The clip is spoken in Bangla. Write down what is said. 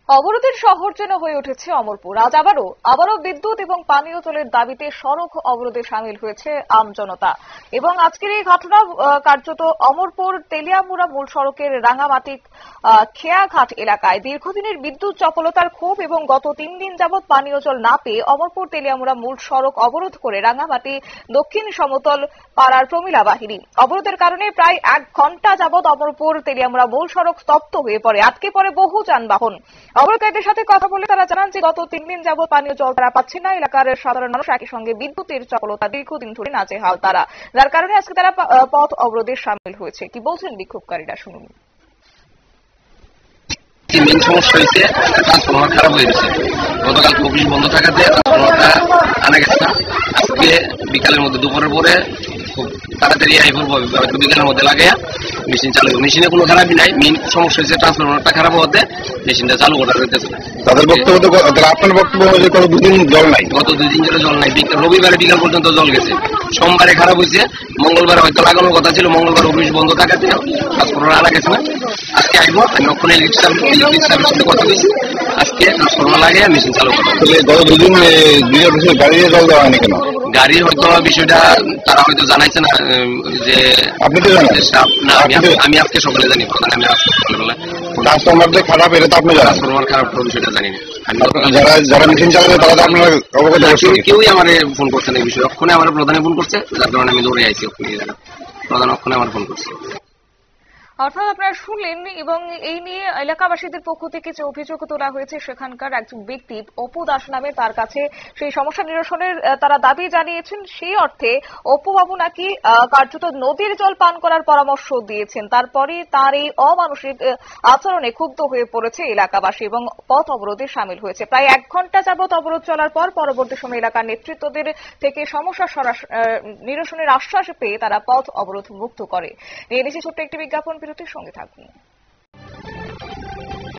অবরোধের শহর যেন হয়ে উঠেছে অমরপুর। আজ আবারও বিদ্যুৎ এবং পানীয় জলের দাবিতে সড়ক অবরোধে সামিল হয়েছে আমজনতা। এবং আজকের এই ঘটনা কার্যত অমরপুর তেলিয়ামুড়া মূল সড়কের রাঙামাটি খেয়াঘাট এলাকায় দীর্ঘদিনের বিদ্যুৎ চপলতার ক্ষোভ এবং গত 3 দিন যাবৎ পানীয় জল না পেয়ে অমরপুর তেলিয়ামুড়া মূল সড়ক অবরোধ করে রাঙামাটি দক্ষিণ সমতল পাড়ার প্রমিলা বাহিনী। অবরোধের কারণে প্রায় 1 ঘন্টা যাবৎ অমরপুর তেলিয়ামুড়া মূল সড়ক স্তব্ধ হয়ে পড়ে। আটকে পড়ে বহু যানবাহন। অবরোধকারীদের সাথে কথা বলে তারা জানান যে গত 3 দিন যাবৎ পানীয় জল তারা পাচ্ছে না। এলাকার সাধারণ মানুষ একই সঙ্গে বিদ্যুতের চপলতা দীর্ঘদিন ধরে নাজেহাল তারা, যার কারণে আজকে তারা পথ অবরোধে সামিল হয়েছে। কি বলছেন বিক্ষোভকারীরা শুনুন। মেন সমস্যা হয়েছে ট্রান্সফরমার খারাপ হয়ে গেছে। গতকাল অফিস বন্ধ থাকাতে ট্রান্সফরমারটা আনা গেছে না। আজকে বিকালের মধ্যে দুপুরের পরে খুব তাড়াতাড়ি হয়তো বিকালের মধ্যে লাগাইয়া মেশিন চালু হবে। মেশিনে কোনো খারাপই নাই, মেন সমস্যা হয়েছে ট্রান্সফরমারটা খারাপ হওয়াতে মেশিনটা চালু করা যেতেছে না। তাদের বক্তব্য আপনার বক্তব্য হয়েছে গত 2 দিন জল নাই, গত 2 দিন ধরে জল নাই। রবিবারে বিকাল পর্যন্ত জল গেছে, সোমবারে খারাপ হয়েছে, মঙ্গলবারে হয়তো লাগানোর কথা ছিল, মঙ্গলবার অফিস বন্ধ থাকাতে ট্রান্সফরমার আনা গেছে না। আজকে আসবো, আমি ওখানে ইলেকট্রিক সার্ভিসের সাথে কথা বলছি, আজকে ট্রান্সফরমার লাগিয়ে মেশিন চালু করবো। গত 2 দিন গাড়ি দিয়ে জল দেওয়া হয়নি কেন? গাড়ির হয়তো বিষয়টা তারা হয়তো জানাইছে না, যে আপনি তো জানেন না। আমি আজকে সকালে জানি, প্রধান আমি আজকে সকালবেলা ট্রান্সফরমার যে খারাপ এটা তো আপনি জানেন। ট্রান্সফরমার খারাপ বিষয়টা জানি না। যারা মেশিন চালাবে তারা তো আপনার অবগত করছেন। কেউই আমার ফোন করছে না এই বিষয়ে। ওখানে আমার প্রধানে ফোন করছে, যার কারণে আমি দৌড়ে আইছি ওখানে। প্রধান ওখানে আমার ফোন করছে। অর্থাৎ আপনারা শুনলেন। এবং এই নিয়ে এলাকাবাসীদের পক্ষ থেকে যে অভিযোগ তোলা হয়েছে, সেখানকার একজন ব্যক্তি অপু দাস নামে, তার কাছে সেই সমস্যা নিরসনের তারা দাবি জানিয়েছেন। সেই অর্থে অপু বাবু নাকি কার্যত নদীর জল পান করার পরামর্শ দিয়েছেন। তারপরে তার এই অমানুষিক আচরণে ক্ষুব্ধ হয়ে পড়েছে এলাকাবাসী এবং পথ অবরোধে সামিল হয়েছে। প্রায় 1 ঘন্টা যাবৎ অবরোধ চলার পর পরবর্তী সময় এলাকার নেতৃত্বদের থেকে সমস্যা নিরসনের আশ্বাস পেয়ে তারা পথ অবরোধ মুক্ত করে। নিয়ে নিচ্ছে ছোট্ট একটি বিজ্ঞাপন, বিরতির সঙ্গে থাকুন।